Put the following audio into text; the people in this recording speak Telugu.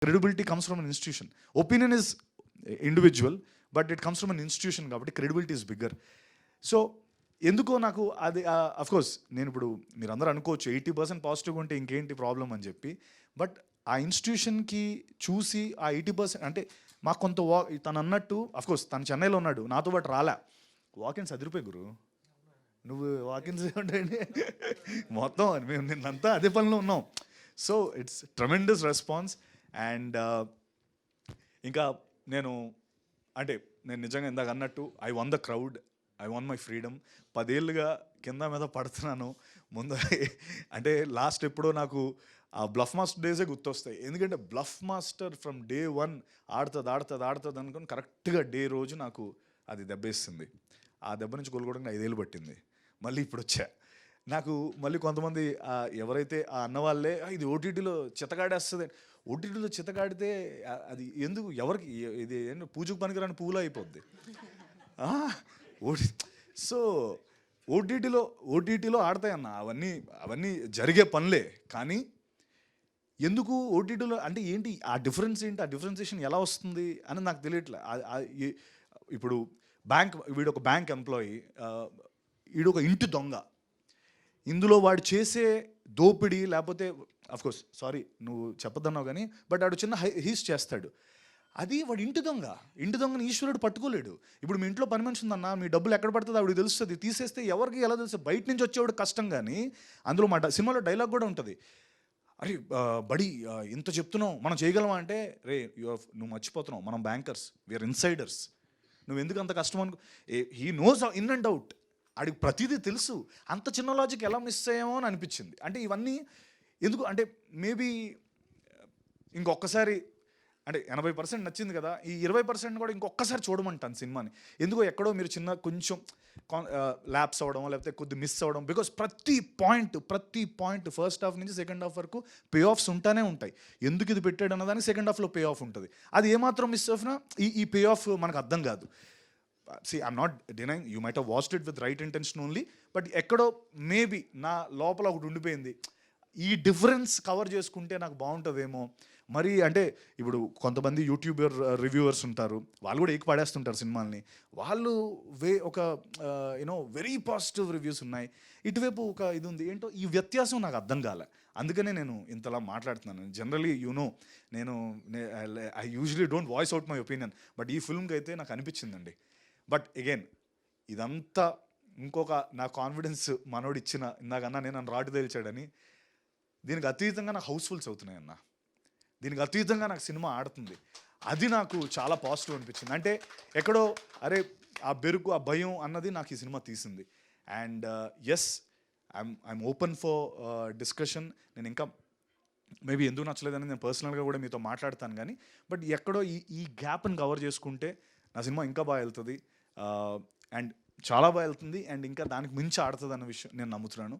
Credibility comes from an institution. Opinion is individual, but it comes from an institution కాబట్టి క్రెడిబిలిటీ ఇస్ బిగ్గర్. సో ఎందుకో నాకు అది అఫ్కోర్స్ నేను ఇప్పుడు మీరు అందరూ అనుకోవచ్చు 80% పాజిటివ్గా ఉంటే ఇంకేంటి ప్రాబ్లం అని చెప్పి, బట్ ఆ ఇన్స్టిట్యూషన్కి చూసి ఆ 80% అంటే మాకు కొంత తను అన్నట్టు అఫ్కోర్స్ తను చెన్నైలో ఉన్నాడు, నాతో పాటు రాలే. వాకిన్స్ అదిరిపోయి గురు, నువ్వు వాకిన్స్ ఏమంటే మొత్తం మేము నిన్నంతా అదే పనిలో ఉన్నాం. So it's tremendous response. And ఇంకా నేను అంటే నేను నిజంగా ఇందాక అన్నట్టు I one the crowd, I want my freedom. 10 ఏళ్ళుగా కింద మీద పడుతున్నాను. ముందు అంటే లాస్ట్ ఎప్పుడో నాకు ఆ బ్లఫ్ మాస్టర్ డేసే గుర్తొస్తాయి. ఎందుకంటే బ్లఫ్ మాస్టర్ ఫ్రమ్ డే 1 ఆడుతుంది అనుకుని కరెక్ట్గా డే రోజు నాకు అది దెబ్బేస్తుంది. ఆ దెబ్బ నుంచి కోలుకోవడానికి 5 ఏళ్ళు పట్టింది. మళ్ళీ ఇప్పుడు వచ్చా. నాకు మళ్ళీ కొంతమంది ఎవరైతే ఆ అన్నవాళ్ళే ఇది ఓటీటీలో చితగాడేస్తుంది. ఓటీటీలో చితగాడితే అది ఎందుకు ఎవరికి ఇది పూజకు పనికిరాని పువ్వులో అయిపోద్ది. సో ఓటీటీలో ఆడతాయన్న అవన్నీ జరిగే పనులే. కానీ ఎందుకు ఓటీటీలో అంటే ఏంటి ఆ డిఫరెన్స్ ఏంటి, ఆ డిఫరెన్సియేషన్ ఎలా వస్తుంది అని నాకు తెలియట్లే. ఇప్పుడు వీడు ఒక బ్యాంక్ ఎంప్లాయీ, వీడు ఒక ఇంటి దొంగ. ఇందులో వాడు చేసే దోపిడీ లేకపోతే అఫ్కోర్స్ సారీ నువ్వు చెప్పొద్దన్నావు కానీ, బట్ వాడు చిన్న హీస్ చేస్తాడు. అది వాడు ఇంటి దొంగని ఈశ్వరుడు పట్టుకోలేడు. ఇప్పుడు మీ ఇంట్లో పని మనిషి ఉందన్న, మీ డబ్బులు ఎక్కడ పడుతుందో ఆవిడ తెలుస్తుంది. తీసేస్తే ఎవరికి ఎలా తెలుస్తుంది? బయట నుంచి వచ్చేవాడు కష్టం. కానీ అందులో సినిమాలో డైలాగ్ కూడా ఉంటుంది, అరే బడి ఇంత చెప్తున్నావు మనం చేయగలమా అంటే, రే నువ్వు మర్చిపోతున్నావు, మనం బ్యాంకర్స్, వీఆర్ ఇన్సైడర్స్, నువ్వు ఎందుకు అంత కష్టం అనుకో. He knows in and out, ఆడికి ప్రతిదీ తెలుసు. అంత చిన్న లాజిక్ ఎలా మిస్ అయ్యామో అని అనిపించింది. అంటే ఇవన్నీ ఎందుకు అంటే మేబీ ఇంకొకసారి అంటే 80% నచ్చింది కదా, ఈ 20% కూడా ఇంకొకసారి చూడమంటాను సినిమాని. ఎందుకో ఎక్కడో మీరు చిన్న కొంచెం ల్యాప్స్ అవ్వడం లేకపోతే కొద్ది మిస్ అవ్వడం. బికాస్ ప్రతి పాయింట్ ఫస్ట్ హాఫ్ నుంచి సెకండ్ హాఫ్ వరకు పే ఆఫ్స్ ఉంటానే ఉంటాయి. ఎందుకు ఇది పెట్టాడు అన్నదానికి సెకండ్ హాఫ్లో పే ఆఫ్ ఉంటుంది. అది ఏమాత్రం మిస్ అయినా ఈ పే ఆఫ్ మనకు అర్థం కాదు. I'm not denying, you might have watched it with right intention only, but ఎక్కడో మేబీ నా లోపల ఒకటి ఉండిపోయింది, ఈ డిఫరెన్స్ కవర్ చేసుకుంటే నాకు బాగుంటుందేమో. మరి అంటే ఇప్పుడు కొంతమంది యూట్యూబర్ రివ్యూవర్స్ ఉంటారు, వాళ్ళు కూడా పడేస్తుంటారు సినిమాల్ని. వాళ్ళు ఒక వెరీ పాజిటివ్ రివ్యూస్ ఉన్నాయి, ఇటువైపు ఒక ఇది ఉంది. ఏంటో ఈ వ్యత్యాసం నాకు అర్థం కాలే. అందుకనే నేను ఇంతలా మాట్లాడుతున్నాను. జనరలీ నేను I usually don't voice out my opinion, but ఈ ఫిల్మ్కి అయితే నాకు అనిపించిందండి. బట్ అగైన్ ఇదంతా ఇంకొక నా కాన్ఫిడెన్స్ మనోడు ఇచ్చిన, ఇందాకన్నా నేను నన్ను రాటు తేల్చాడని, దీనికి అతీతంగా నాకు హౌస్ఫుల్స్ అవుతున్నాయి అన్న, దీనికి అతీతంగా నాకు సినిమా ఆడుతుంది. అది నాకు చాలా పాజిటివ్ అనిపించింది. అంటే ఎక్కడో అరే ఆ బెరుకు ఆ భయం అన్నది నాకు ఈ సినిమా తీసింది. And yes I'm open for discussion. నేను ఇంకా మేబీ ఎందుకు నచ్చలేదని నేను పర్సనల్గా కూడా మీతో మాట్లాడతాను. కానీ బట్ ఎక్కడో ఈ గ్యాప్ని కవర్ చేసుకుంటే నా సినిమా ఇంకా బాగా వెళ్తుంది, అండ్ చాలా బాగా వెళ్తుంది, అండ్ ఇంకా దానికి మించి ఆడుతుంది అన్న విషయం నేను నమ్ముతున్నాను.